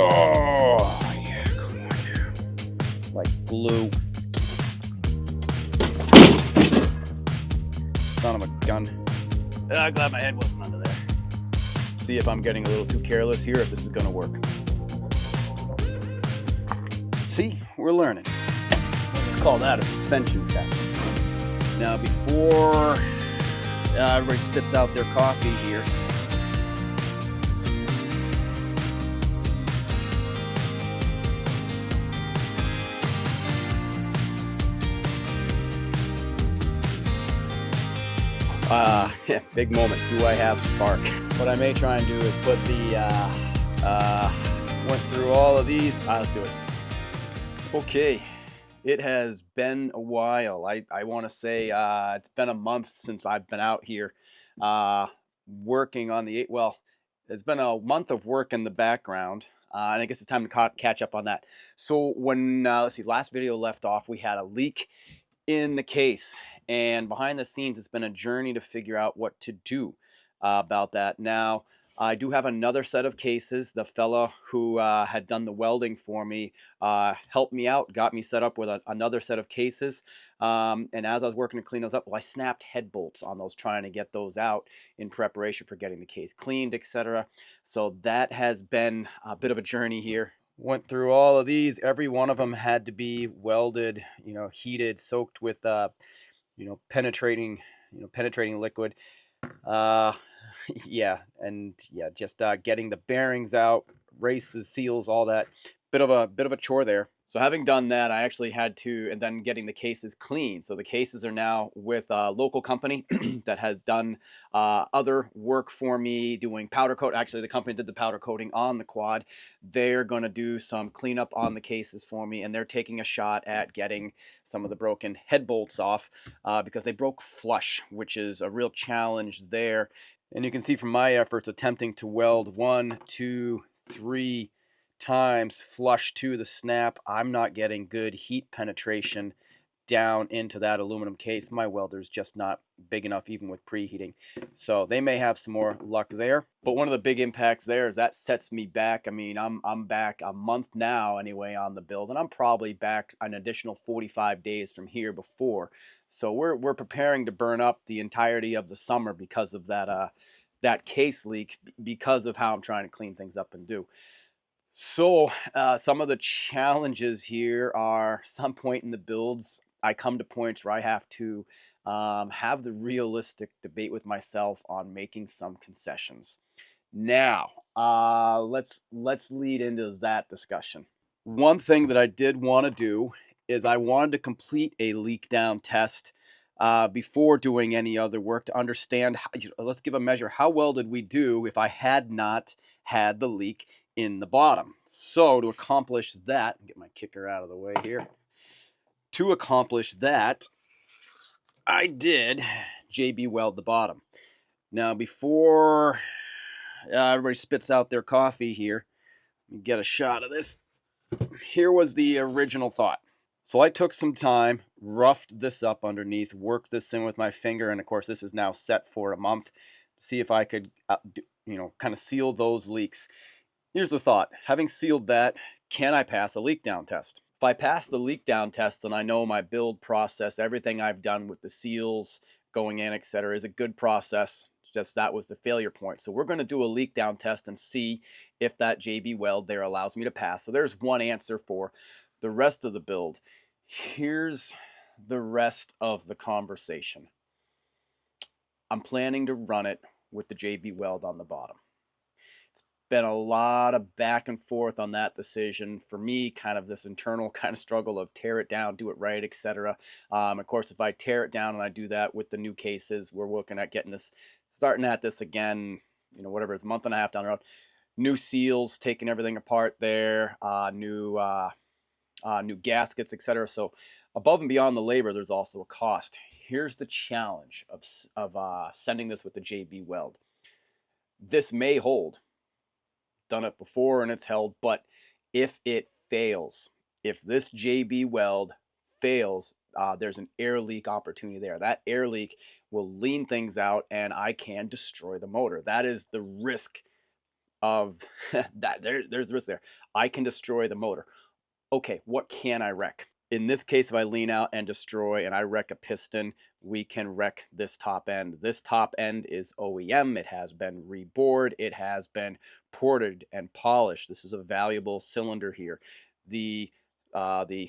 Oh, yeah, come on, yeah. Like glue. Son of a gun. I'm glad my head wasn't under there. See if I'm getting a little too careless here, if this is gonna work. See, we're learning. Let's call that a suspension test. Now, before everybody spits out their coffee here, yeah, big moment. Do I have spark? What I may try and do is put the, went through all of these. Let's do it. Okay, it has been a while. I want to say it's been a month since I've been out here working on the, well, it's been a month of work in the background. And I guess it's time to catch up on that. So when, let's see, last video left off, we had a leak in the case. And behind the scenes, it's been a journey to figure out what to do about that. Now, I do have another set of cases. The fella who had done the welding for me helped me out, got me set up with another set of cases. And as I was working to clean those up, well, I snapped head bolts on those, trying to get those out in preparation for getting the case cleaned, etc. So that has been a bit of a journey here. Went through all of these. Every one of them had to be welded, heated, soaked with penetrating liquid. Yeah, and yeah, just getting the bearings out, races, seals, all that. Bit of a chore there. So having done that, I actually had to, and then getting the cases clean. So the cases are now with a local company that has done other work for me, doing powder coat. Actually, the company did the powder coating on the quad. They're going to do some cleanup on the cases for me, and they're taking a shot at getting some of the broken head bolts off because they broke flush, which is a real challenge there. And you can see from my efforts attempting to weld 1, 2, 3 times flush to the snap, I'm not getting good heat penetration down into that aluminum case. My welder's just not big enough even with preheating. So they may have some more luck there. But one of the big impacts there is that sets me back. I mean, I'm back a month now anyway on the build, and I'm probably back an additional 45 days from here before. So we're preparing to burn up the entirety of the summer because of that case leak, because of how I'm trying to clean things up and do. So some of the challenges here are, some point in the builds, I come to points where I have to have the realistic debate with myself on making some concessions. Now, let's lead into that discussion. One thing that I did want to do is I wanted to complete a leak down test before doing any other work to understand, let's give a measure. How well did we do if I had not had the leak in the bottom? So to accomplish that, get my kicker out of the way here. To accomplish that, I did JB weld the bottom. Now, before everybody spits out their coffee here, let me get a shot of this. Here was the original thought. So I took some time, roughed this up underneath, worked this in with my finger, and of course this is now set for a month, to see if I could, kind of seal those leaks. Here's the thought. Having sealed that, can I pass a leak down test? If I pass the leak down test, then I know my build process, everything I've done with the seals going in, etc., is a good process. Just that was the failure point. So we're going to do a leak down test and see if that JB weld there allows me to pass. So there's one answer for the rest of the build. Here's the rest of the conversation. I'm planning to run it with the JB weld on the bottom. It's been a lot of back and forth on that decision. For me, kind of this internal kind of struggle of tear it down, do it right, etc. Of course, if I tear it down and I do that with the new cases, we're looking at getting this, starting at this again, whatever, it's a month and a half down the road. New seals, taking everything apart there, new gaskets, etc. So above and beyond the labor, there's also a cost. Here's the challenge of sending this with the JB weld. This may hold. Done it before and it's held, but if it fails, if this JB weld fails, there's an air leak opportunity there. That air leak will lean things out and I can destroy the motor. That is the risk of that. There's the risk there. I can destroy the motor. Okay, what can I wreck? In this case, if I lean out and destroy and I wreck a piston, we can wreck this top end. This top end is OEM. It has been rebored. It has been ported and polished. This is a valuable cylinder here. The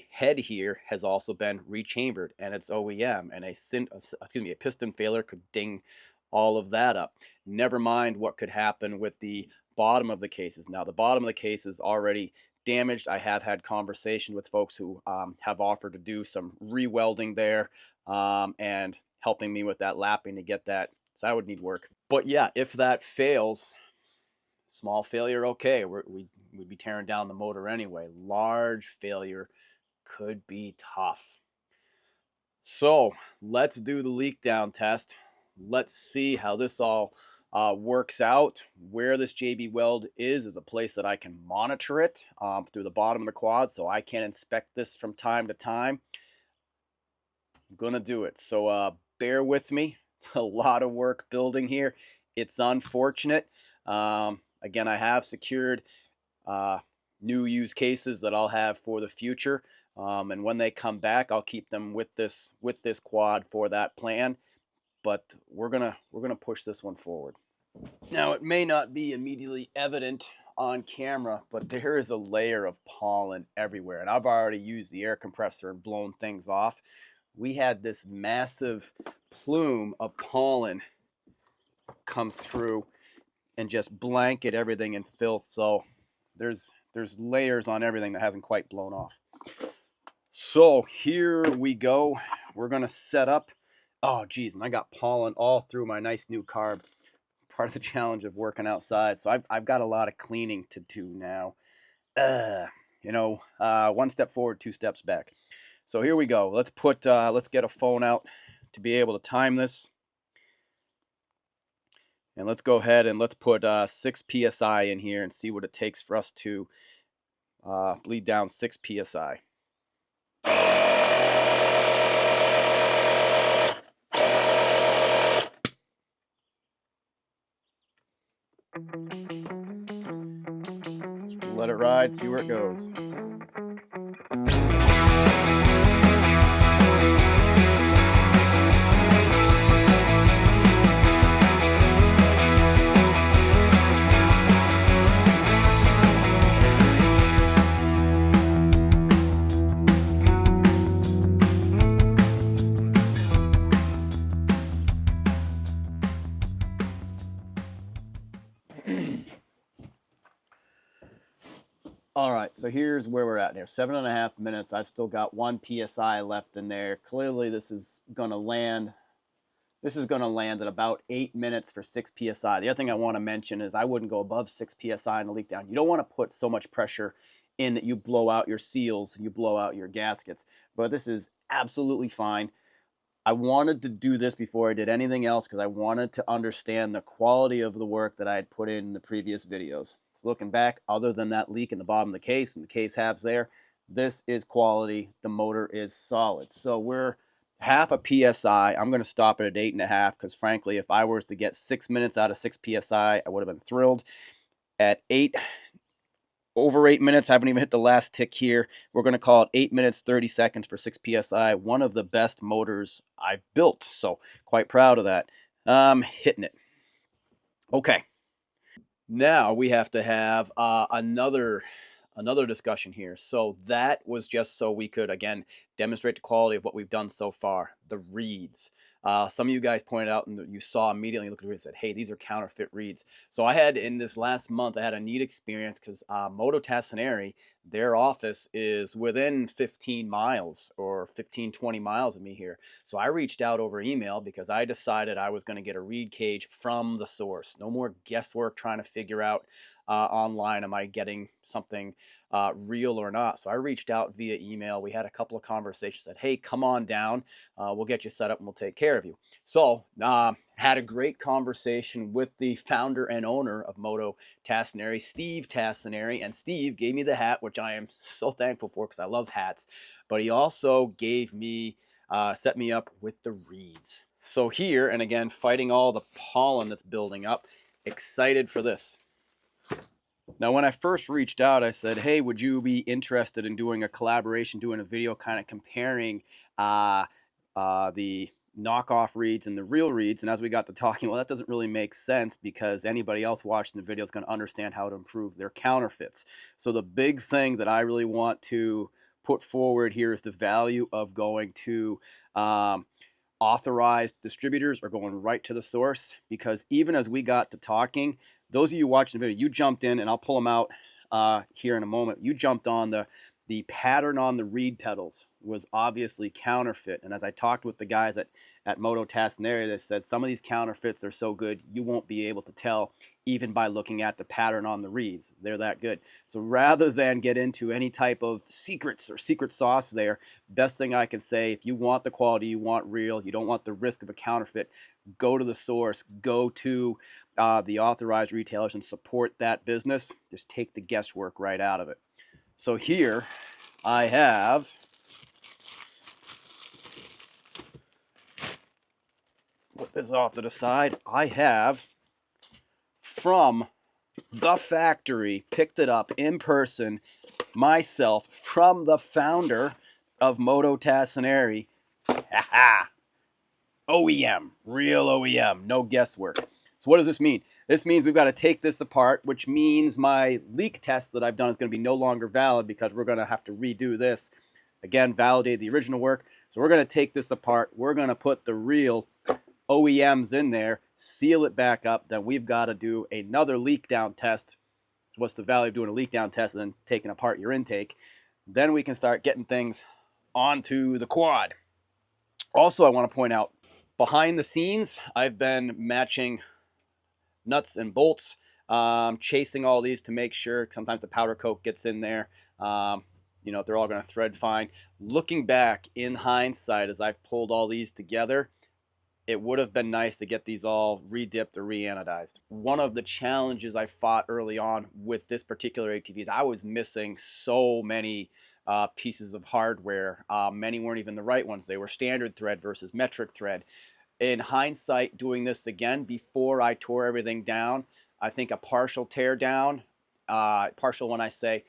head here has also been rechambered, and it's OEM. And a piston failure could ding all of that up. Never mind what could happen with the bottom of the cases. Now, the bottom of the case is already damaged. I have had conversation with folks who have offered to do some re-welding there and helping me with that lapping to get that. So I would need work. But yeah, if that fails, small failure, okay, we'd be tearing down the motor anyway. Large failure could be tough. So let's do the leak down test. Let's see how this all works out. Where this JB Weld is a place that I can monitor it through the bottom of the quad, so I can inspect this from time to time. I'm gonna do it, so bear with me. It's a lot of work building here. It's unfortunate. Again, I have secured new use cases that I'll have for the future, and when they come back, I'll keep them with this quad for that plan. But we're gonna push this one forward. Now, it may not be immediately evident on camera, but there is a layer of pollen everywhere, and I've already used the air compressor and blown things off. We had this massive plume of pollen come through and just blanket everything in filth. So there's layers on everything that hasn't quite blown off. So here we go. We're gonna set up. Oh geez, and I got pollen all through my nice new carb. Part of the challenge of working outside. So I've got a lot of cleaning to do now. One step forward, two steps back. So here we go. Let's get a phone out to be able to time this. And let's go ahead and let's put 6 PSI in here and see what it takes for us to bleed down 6 PSI. Let it ride, see where it goes. All right, so here's where we're at there. 7.5 minutes. I've still got 1 PSI left in there. Clearly, this is going to land. This is going to land at about 8 minutes for 6 PSI. The other thing I want to mention is I wouldn't go above 6 PSI in a leak down. You don't want to put so much pressure in that you blow out your seals, you blow out your gaskets. But this is absolutely fine. I wanted to do this before I did anything else because I wanted to understand the quality of the work that I had put in the previous videos. So looking back, other than that leak in the bottom of the case and the case halves there, this is quality. The motor is solid. So we're half a PSI. I'm going to stop it at 8.5 because frankly, if I was to get 6 minutes out of 6 PSI, I would have been thrilled. At over 8 minutes, I haven't even hit the last tick here. We're going to call it 8 minutes, 30 seconds for 6 PSI. One of the best motors I've built. So quite proud of that. Hitting it. Okay. Now we have to have another discussion here. So that was just so we could, again, demonstrate the quality of what we've done so far. The reeds. Some of you guys pointed out and you saw immediately, looked at it and said, hey, these are counterfeit reeds. So I had, in this last month, I had a neat experience because Moto Tassineri, their office is within 15 miles or 15, 20 miles of me here. So I reached out over email because I decided I was going to get a reed cage from the source. No more guesswork trying to figure out online, am I getting something real or not? So I reached out via email. We had a couple of conversations, said, hey, come on down. We'll get you set up and we'll take care of you. So had a great conversation with the founder and owner of Moto Tassineri, Steve Tassineri, and Steve gave me the hat, which I am so thankful for because I love hats. But he also gave me, set me up with the reeds. So here, and again, fighting all the pollen that's building up, excited for this. Now, when I first reached out, I said, hey, would you be interested in doing a collaboration, doing a video kind of comparing uh, the knockoff reeds and the real reeds? And as we got to talking, well, that doesn't really make sense because anybody else watching the video is going to understand how to improve their counterfeits. So the big thing that I really want to put forward here is the value of going to authorized distributors or going right to the source, because even as we got to talking, those of you watching the video, you jumped in, and I'll pull them out here in a moment. You jumped on the pattern on the reed pedals was obviously counterfeit. And as I talked with the guys at Moto Tassinari, they said some of these counterfeits are so good you won't be able to tell even by looking at the pattern on the reeds. They're that good. So rather than get into any type of secrets or secret sauce there, best thing I can say, if you want the quality, you want real, you don't want the risk of a counterfeit, go to the source, go to the authorized retailers and support that business. Just take the guesswork right out of it. So here I have put this off to the side. I have from the factory, picked it up in person myself from the founder of Moto Tassinari. OEM, real OEM, no guesswork. So what does this mean? This means we've got to take this apart, which means my leak test that I've done is going to be no longer valid because we're going to have to redo this. Again, validate the original work. So we're going to take this apart. We're going to put the real OEMs in there, seal it back up. Then we've got to do another leak down test. What's the value of doing a leak down test and then taking apart your intake? Then we can start getting things onto the quad. Also, I want to point out, behind the scenes, I've been matching nuts and bolts, chasing all these to make sure sometimes the powder coat gets in there. You know, they're all going to thread fine. Looking back in hindsight, as I've pulled all these together, it would have been nice to get these all redipped or reanodized. One of the challenges I fought early on with this particular ATV is I was missing so many pieces of hardware. Many weren't even the right ones. They were standard thread versus metric thread. In hindsight, doing this again before I tore everything down, I think a partial tear down, partial when I say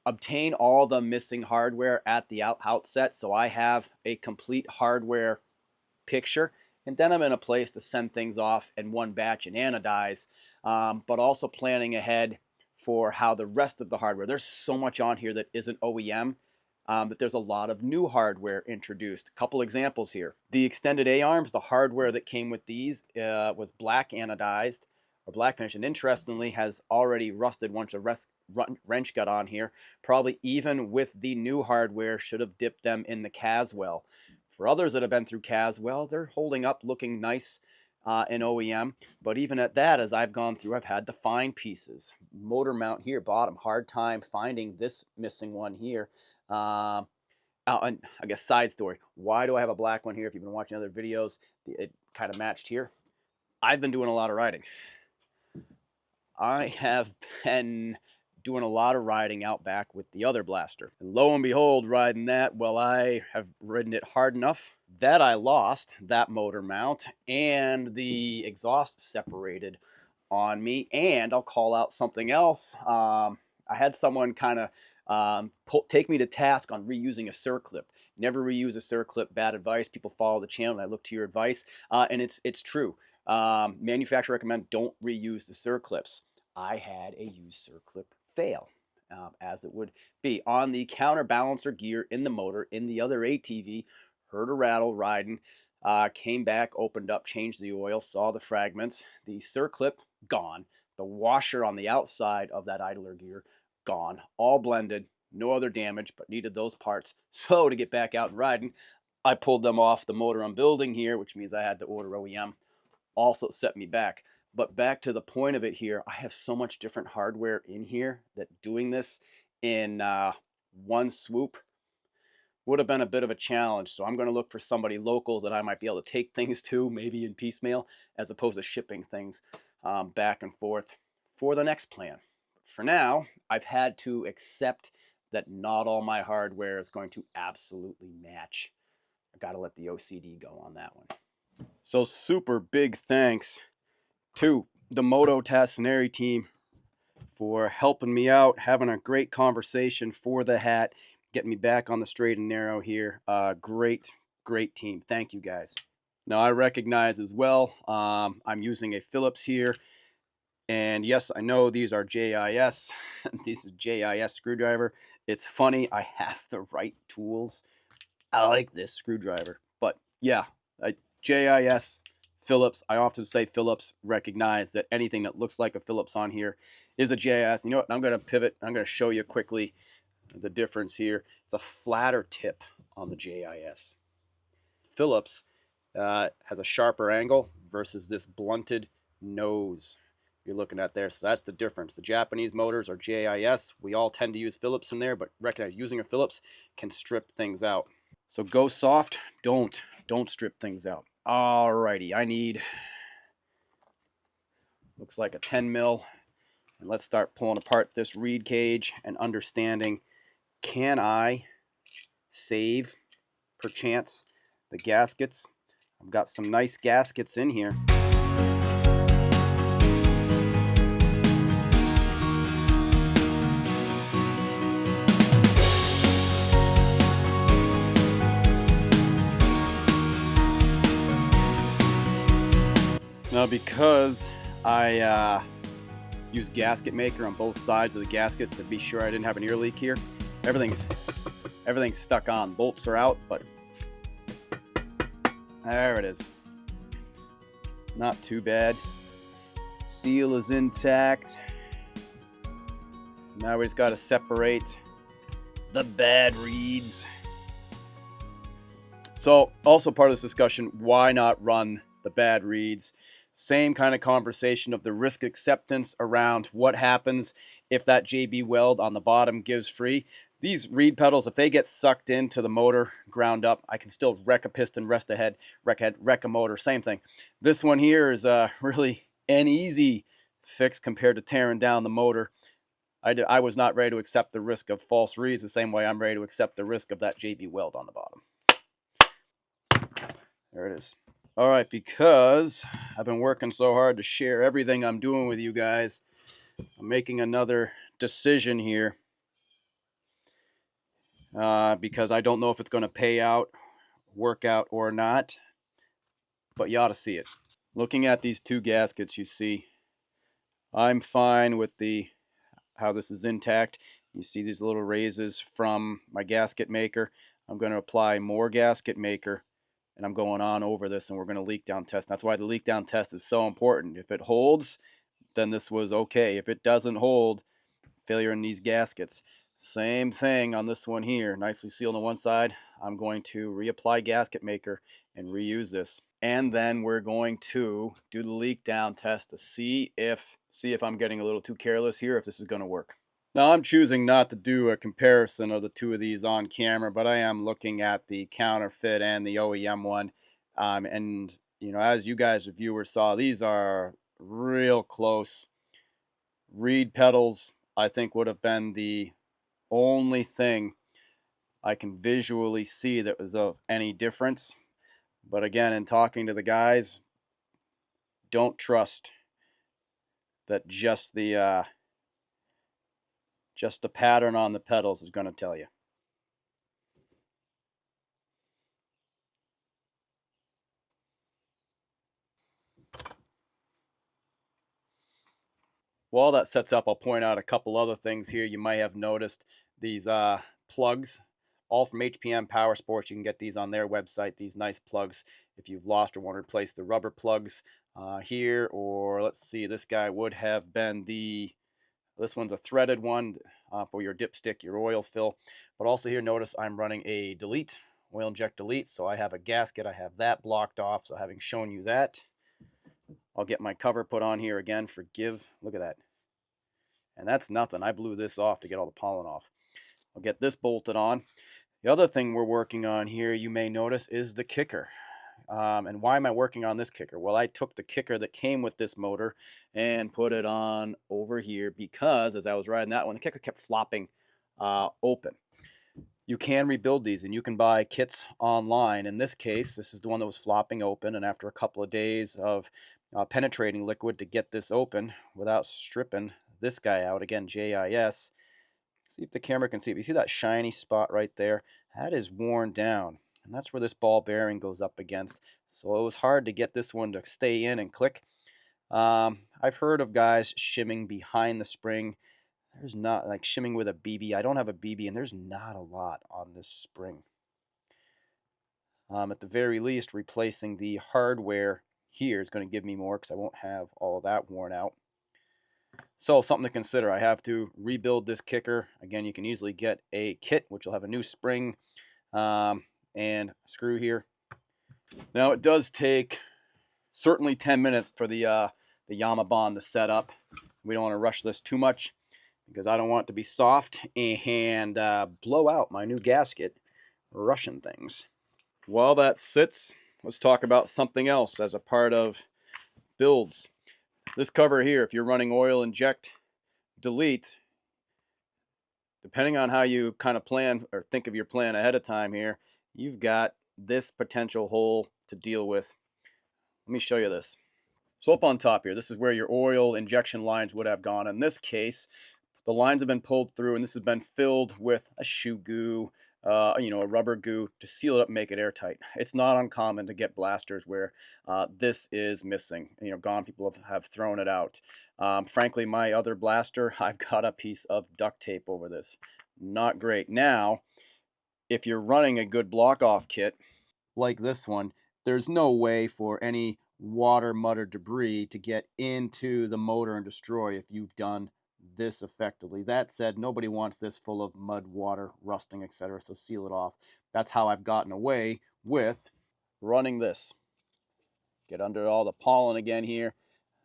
obtain all the missing hardware at the outset, so I have a complete hardware picture, and then I'm in a place to send things off in one batch and anodize, but also planning ahead for how the rest of the hardware, there's so much on here that isn't OEM, that there's a lot of new hardware introduced. A couple examples here. The extended A-arms, the hardware that came with these was black anodized or black finish, and interestingly has already rusted once a wrench got on here. Probably even with the new hardware should have dipped them in the Caswell. For others that have been through Caswell, they're holding up, looking nice in OEM. But even at that, as I've gone through, I've had to find pieces. Motor mount here, bottom, hard time finding this missing one here. And I guess side story, why do I have a black one here? If you've been watching other videos, it kind of matched here. I've been doing a lot of riding. I have been doing a lot of riding out back with the other blaster. And lo and behold, riding that, well, I have ridden it hard enough that I lost that motor mount and the exhaust separated on me. And I'll call out something else. I had someone kind of take me to task on reusing a circlip. Never reuse a circlip, bad advice. People follow the channel and I look to your advice. And it's true. Manufacturer recommend don't reuse the circlips. I had a used circlip fail, as it would be. On the counterbalancer gear in the motor, in the other ATV, heard a rattle riding, came back, opened up, changed the oil, saw the fragments. The circlip, gone. The washer on the outside of that idler gear, gone. All blended, no other damage, but needed those parts. So to get back out and riding, I pulled them off the motor I'm building here, which means I had to order OEM. Also set me back. But back to the point of it here, I have so much different hardware in here that doing this in one swoop would have been a bit of a challenge. So I'm going to look for somebody local that I might be able to take things to, maybe in piecemeal, as opposed to shipping things back and forth for the next plan. For now, I've had to accept that not all my hardware is going to absolutely match. I've got to let the OCD go on that one. So super big thanks to the Moto Tassinari team for helping me out, having a great conversation for the hat, getting me back on the straight and narrow here. Great team. Thank you guys. Now I recognize as well, I'm using a Phillips here. And yes, I know these are JIS. This is JIS screwdriver. It's funny, I have the right tools. I like this screwdriver. But yeah, JIS, Phillips. I often say Phillips. Recognize that anything that looks like a Phillips on here is a JIS. You know what? I'm going to pivot. I'm going to show you quickly the difference here. It's a flatter tip on the JIS. Phillips has a sharper angle versus this blunted nose you're looking at there. So that's the difference. The Japanese motors are JIS. We all tend to use Phillips in there, but recognize using a Phillips can strip things out. So go soft. Don't strip things out. Alrighty, I need, looks like a 10 mil. And let's start pulling apart this reed cage and understanding, can I save, perchance, the gaskets? I've got some nice gaskets in here. Now, because I use gasket maker on both sides of the gaskets to be sure I didn't have an ear leak here, everything's stuck on. Bolts are out, but there it is. Not too bad. Seal is intact. Now we just got to separate the bad reeds. So, also part of this discussion, why not run the bad reeds? Same kind of conversation of the risk acceptance around what happens if that JB weld on the bottom gives free. These reed pedals, if they get sucked into the motor, ground up, I can still wreck a piston, rest a head, wreck a motor, same thing. This one here is really an easy fix compared to tearing down the motor. I was not ready to accept the risk of false reeds the same way I'm ready to accept the risk of that JB weld on the bottom. There it is. All right, because I've been working so hard to share everything I'm doing with you guys, I'm making another decision here because I don't know if it's going to pay out, work out or not, but you ought to see it. Looking at these two gaskets, you see, I'm fine with how this is intact. You see these little raises from my gasket maker. I'm going to apply more gasket maker. And I'm going on over this, and we're going to leak down test. That's why the leak down test is so important. If it holds, then this was okay. If it doesn't hold, failure in these gaskets. Same thing on this one here. Nicely sealed on one side. I'm going to reapply gasket maker and reuse this. And then we're going to do the leak down test to see if I'm getting a little too careless here, if this is going to work. Now, I'm choosing not to do a comparison of the two of these on camera, but I am looking at the counterfeit and the OEM one. And, you know, as you guys, the viewers, saw, these are real close. Reed pedals, I think, would have been the only thing I can visually see that was of any difference. But again, in talking to the guys, don't trust that just the pattern on the pedals is going to tell you. While that sets up, I'll point out a couple other things here. You might have noticed these plugs, all from HPM Power Sports. You can get these on their website, these nice plugs, if you've lost or want to replace the rubber plugs here. Or let's see, this guy would have been this one's a threaded one for your dipstick, your oil fill. But also here, notice I'm running a delete, oil inject delete. So I have a gasket, I have that blocked off. So having shown you that, I'll get my cover put on here again. Forgive, look at that. And that's nothing. I blew this off to get all the pollen off. I'll get this bolted on. The other thing we're working on here, you may notice, is the kicker. And why am I working on this kicker? Well, I took the kicker that came with this motor and put it on over here because as I was riding that one, the kicker kept flopping open. You can rebuild these, and you can buy kits online. In this case, this is the one that was flopping open, and after a couple of days of penetrating liquid to get this open without stripping, this guy out. Again, JIS. See if the camera can see it. You see that shiny spot right there? That is worn down. And that's where this ball bearing goes up against. So it was hard to get this one to stay in and click. I've heard of guys shimming behind the spring. There's not, like shimming with a BB. I don't have a BB, and there's not a lot on this spring. At the very least, replacing the hardware here is going to give me more because I won't have all of that worn out. So something to consider. I have to rebuild this kicker. Again, you can easily get a kit which will have a new spring and screw here. Now it does take certainly 10 minutes for the Yamaha bond to set up. We don't want to rush this too much because I don't want it to be soft and blow out my new gasket rushing things. While that sits, let's talk about something else as a part of builds. This cover here, if you're running oil inject, delete, depending on how you kind of plan or think of your plan ahead of time here, you've got this potential hole to deal with. Let me show you this. So up on top here, this is where your oil injection lines would have gone. In this case, the lines have been pulled through and this has been filled with a shoe goo, a rubber goo to seal it up and make it airtight. It's not uncommon to get blasters where this is missing. Gone. People have thrown it out. Frankly, my other blaster, I've got a piece of duct tape over this. Not great. Now, if you're running a good block-off kit like this one, there's no way for any water, mud, or debris to get into the motor and destroy if you've done this effectively. That said, nobody wants this full of mud, water, rusting, etc. So seal it off. That's how I've gotten away with running this. Get under all the pollen again here.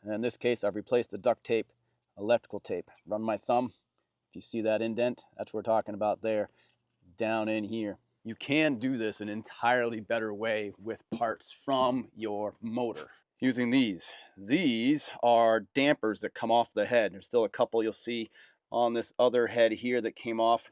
And in this case, I've replaced the duct tape, electrical tape. Run my thumb. If you see that indent, that's what we're talking about there, down in here. You can do this an entirely better way with parts from your motor. Using these. These are dampers that come off the head. There's still a couple you'll see on this other head here that came off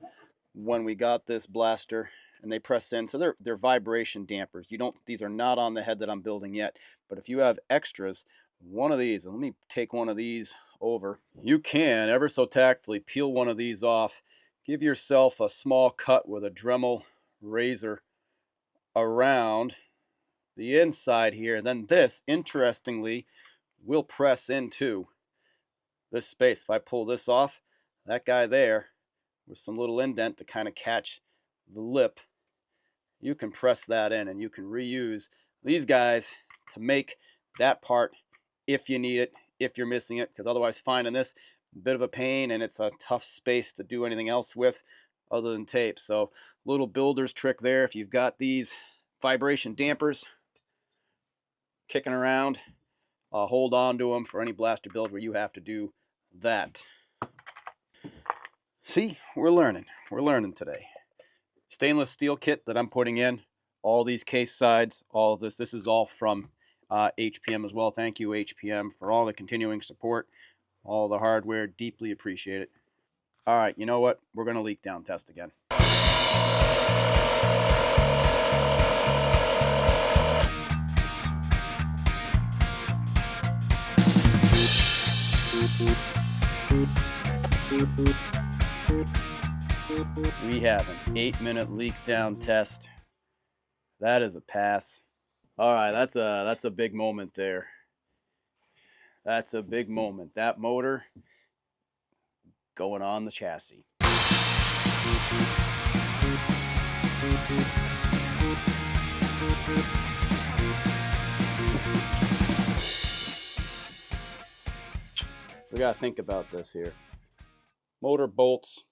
when we got this blaster, and they press in. So they're vibration dampers. These are not on the head that I'm building yet, but if you have extras, one of these, and let me take one of these over. You can ever so tactfully peel one of these off. Give yourself a small cut with a Dremel razor around the inside here. Then this, interestingly, will press into this space. If I pull this off, that guy there with some little indent to kind of catch the lip, you can press that in and you can reuse these guys to make that part if you need it, if you're missing it, because otherwise finding this a bit of a pain and it's a tough space to do anything else with other than tape. So little builder's trick there. If you've got these vibration dampers kicking around, hold on to them for any blaster build where you have to do that. See, we're learning today. Stainless steel kit that I'm putting in, all these case sides, all of this is all from HPM as well. Thank you, HPM, for all the continuing support, all the hardware. Deeply appreciate it. All right, you know what? We're going to leak down test again. We have an 8-minute leak down test. That is a pass. All right, that's a big moment there. That's a big moment. That motor going on the chassis. We gotta think about this here. Motor bolts,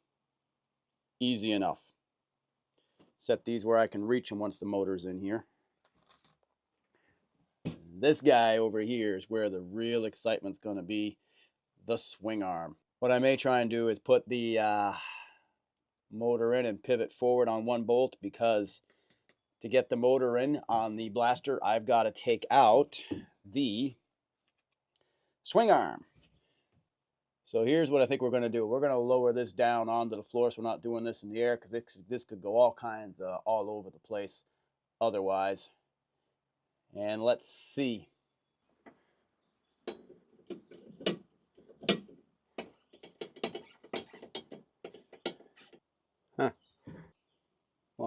easy enough. Set these where I can reach them once the motor's in here. This guy over here is where the real excitement's going to be, the swing arm. What I may try and do is put the motor in and pivot forward on one bolt, because to get the motor in on the blaster, I've got to take out the swing arm. So here's what I think we're going to do. We're going to lower this down onto the floor so we're not doing this in the air, because this could go all over the place otherwise. And let's see.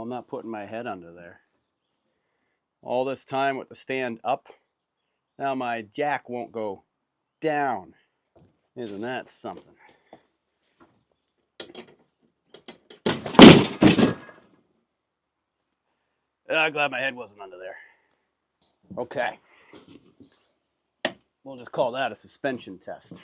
I'm not putting my head under there. All this time with the stand up, now my jack won't go down. Isn't that something? I'm glad my head wasn't under there. Okay. We'll just call that a suspension test.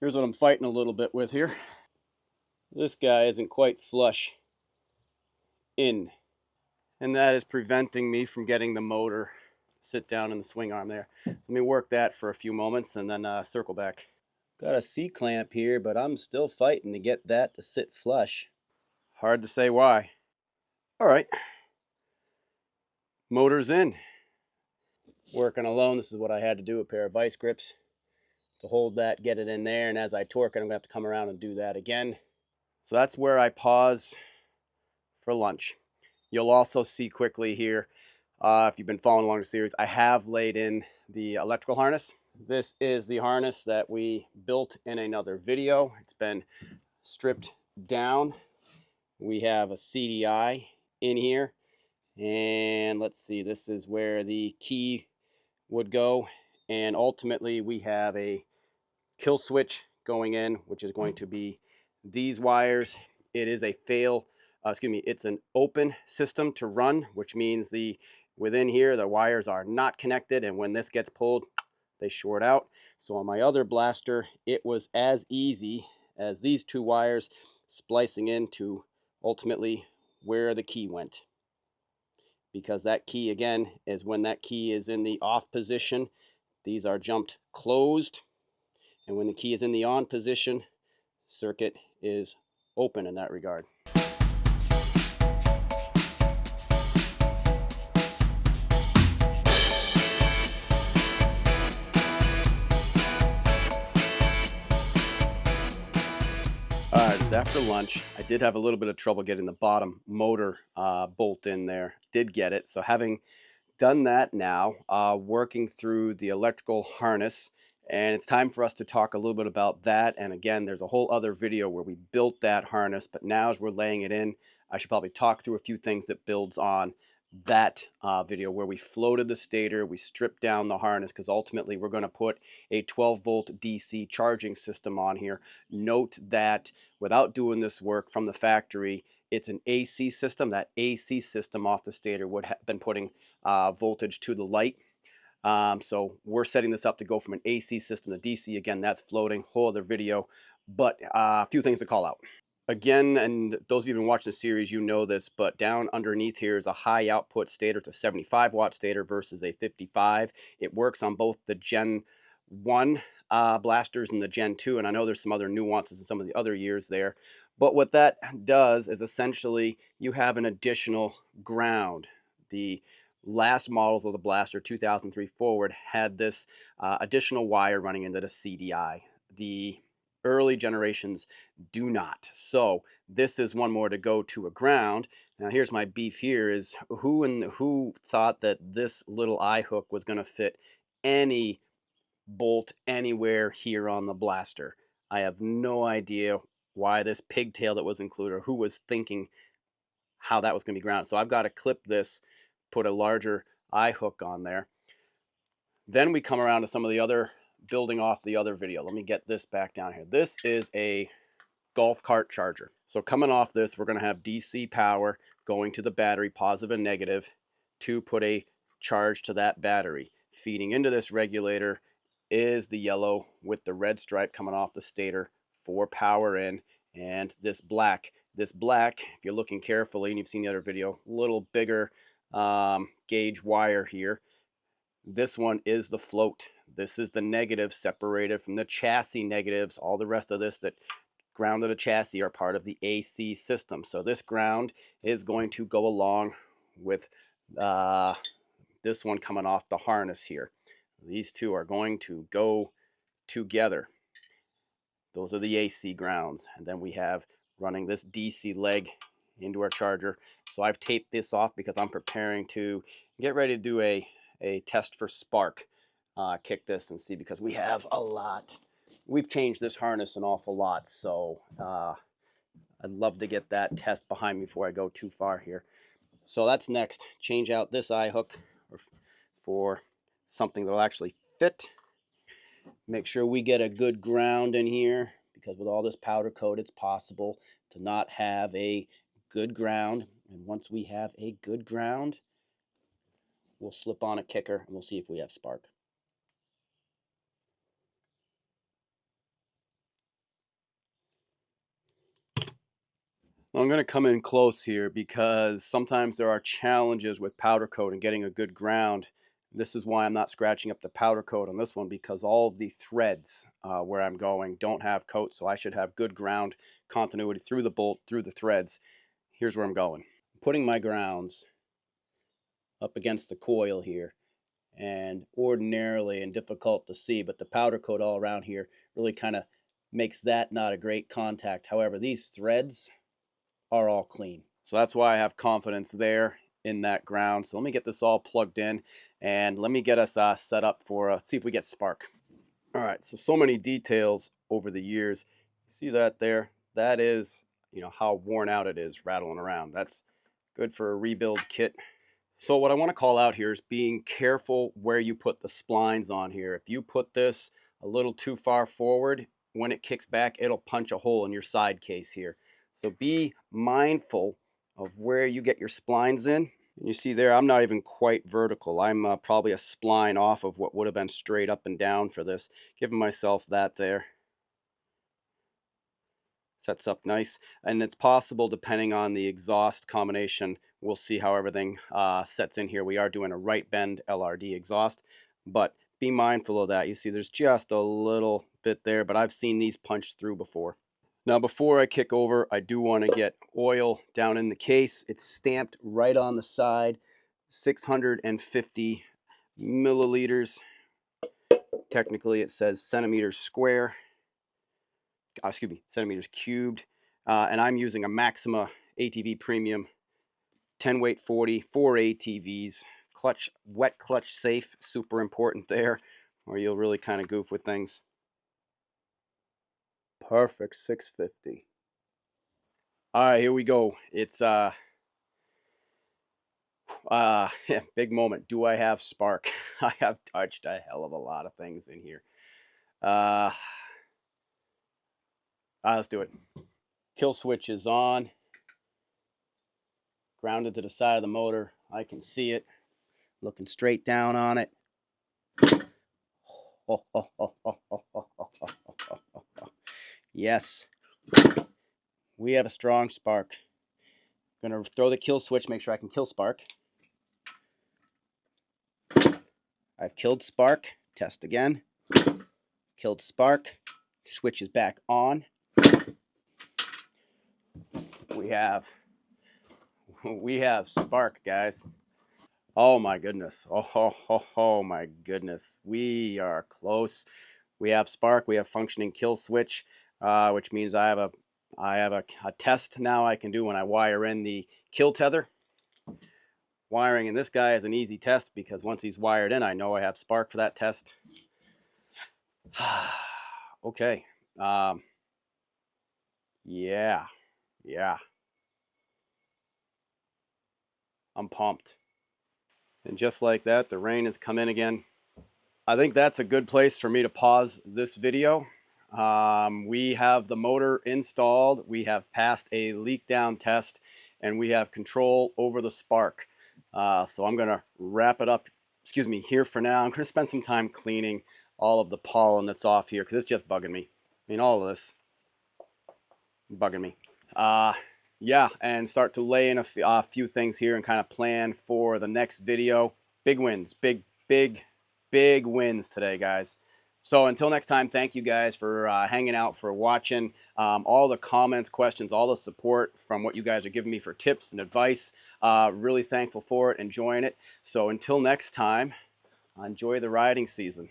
Here's what I'm fighting a little bit with here. This guy isn't quite flush in, and that is preventing me from getting the motor to sit down in the swing arm there. So let me work that for a few moments and then circle back. Got a C-clamp here, but I'm still fighting to get that to sit flush. Hard to say why. All right. Motor's in. Working alone, this is what I had to do, a pair of vice grips to hold that, get it in there, and as I torque it, I'm going to have to come around and do that again. So that's where I pause for lunch. You'll also see quickly here, if you've been following along the series, I have laid in the electrical harness. This is the harness that we built in another video. It's been stripped down. We have a CDI in here, and let's see, this is where the key would go, and ultimately we have a kill switch going in, which is going to be these wires. It is a it's an open system to run, which means within here the wires are not connected, and when this gets pulled, they short out. So on my other blaster, it was as easy as these two wires splicing into ultimately where the key went. Because that key, again, is when that key is in the off position, these are jumped closed. And when the key is in the on position, circuit is open in that regard. All right, it's after lunch. I did have a little bit of trouble getting the bottom motor bolt in there. Did get it. So having done that now, working through the electrical harness, and it's time for us to talk a little bit about that. And again, there's a whole other video where we built that harness, but now as we're laying it in, I should probably talk through a few things that builds on that video where we floated the stator, we stripped down the harness, because ultimately we're going to put a 12-volt DC charging system on here. Note that without doing this work from the factory, it's an AC system. That AC system off the stator would have been putting voltage to the light. So we're setting this up to go from an AC system to DC. Again, that's floating, whole other video, but a few things to call out. Again, and those of you who've been watching the series, you know this, but down underneath here is a high output stator. It's a 75-watt stator versus a 55. It works on both the Gen 1 blasters and the Gen 2, and I know there's some other nuances in some of the other years there. But what that does is essentially you have an additional ground. The last models of the blaster, 2003 forward, had this additional wire running into the CDI. The early generations do not. So this is one more to go to a ground. Now here's my beef here is who thought that this little eye hook was going to fit any bolt anywhere here on the blaster. I have no idea why this pigtail that was included, or who was thinking how that was going to be grounded. So I've got to clip this, put a larger eye hook on there. Then we come around to some of the other, building off the other video. Let me get this back down here. This is a golf cart charger. So coming off this, we're going to have DC power going to the battery, positive and negative, to put a charge to that battery. Feeding into this regulator is the yellow with the red stripe coming off the stator for power in, and this black. This black, if you're looking carefully, and you've seen the other video, a little bigger gauge wire here. This one is the float. This is the negative separated from the chassis negatives. All the rest of this that grounded a chassis are part of the AC system. So this ground is going to go along with this one coming off the harness here. These two are going to go together. Those are the AC grounds. And then we have running this DC leg into our charger. So I've taped this off because I'm preparing to get ready to do a test for spark. Kick this and see, because we have a lot. We've changed this harness an awful lot, so I'd love to get that test behind me before I go too far here. So that's next. Change out this eye hook for something that'll actually fit. Make sure we get a good ground in here, because with all this powder coat, it's possible to not have a good ground. And once we have a good ground, we'll slip on a kicker and we'll see if we have spark. I'm going to come in close here because sometimes there are challenges with powder coat and getting a good ground. This is why I'm not scratching up the powder coat on this one, because all of the threads where I'm going don't have coat, so I should have good ground continuity through the bolt, through the threads. Here's where I'm going. I'm putting my grounds up against the coil here, and ordinarily, and difficult to see, but the powder coat all around here really kind of makes that not a great contact. However, these threads are all clean. So that's why I have confidence there in that ground. So let me get this all plugged in, and let me get us set up for see if we get spark. All right, so many details over the years. See that there? That is, how worn out it is rattling around. That's good for a rebuild kit. So what I want to call out here is being careful where you put the splines on here. If you put this a little too far forward, when it kicks back, it'll punch a hole in your side case here. So be mindful of where you get your splines in. And you see there, I'm not even quite vertical. I'm probably a spline off of what would have been straight up and down for this. Giving myself that there. Sets up nice. And it's possible, depending on the exhaust combination, we'll see how everything sets in here. We are doing a right bend LRD exhaust, but be mindful of that. You see there's just a little bit there, but I've seen these punched through before. Now before I kick over, I do want to get oil down in the case. It's stamped right on the side, 650 milliliters. Technically it says centimeters square. Centimeters cubed. And I'm using a Maxima ATV Premium 10 weight 40, 4 ATVs. Clutch, wet clutch safe, super important there, or you'll really kind of goof with things. Perfect 650. All right, here we go. It's big moment. Do I have spark? I have touched a hell of a lot of things in here. Let's do it. Kill switch is on. Grounded to the side of the motor. I can see it. Looking straight down on it. Yes. We have a strong spark. I'm going to throw the kill switch, make sure I can kill spark. I've killed spark. Test again. Killed spark. Switch is back on. We have spark, guys. Oh my goodness. Oh my goodness. We are close. We have spark. We have functioning kill switch, which means I have a test now I can do when I wire in the kill tether. Wiring in this guy is an easy test because once he's wired in, I know I have spark for that test. Okay. Yeah. I'm pumped. And just like that, the rain has come in again. I think that's a good place for me to pause this video. We have the motor installed. We have passed a leak down test, and we have control over the spark. So I'm going to wrap it up, here for now. I'm going to spend some time cleaning all of the pollen that's off here because it's just bugging me. I mean, all of this bugging me. Yeah, and start to lay in a few things here and kind of plan for the next video. Big wins, big wins today, guys. So until next time, thank you guys for hanging out, for watching, all the comments, questions, all the support from what you guys are giving me for tips and advice. Really thankful for it, enjoying it. So until next time, enjoy the riding season.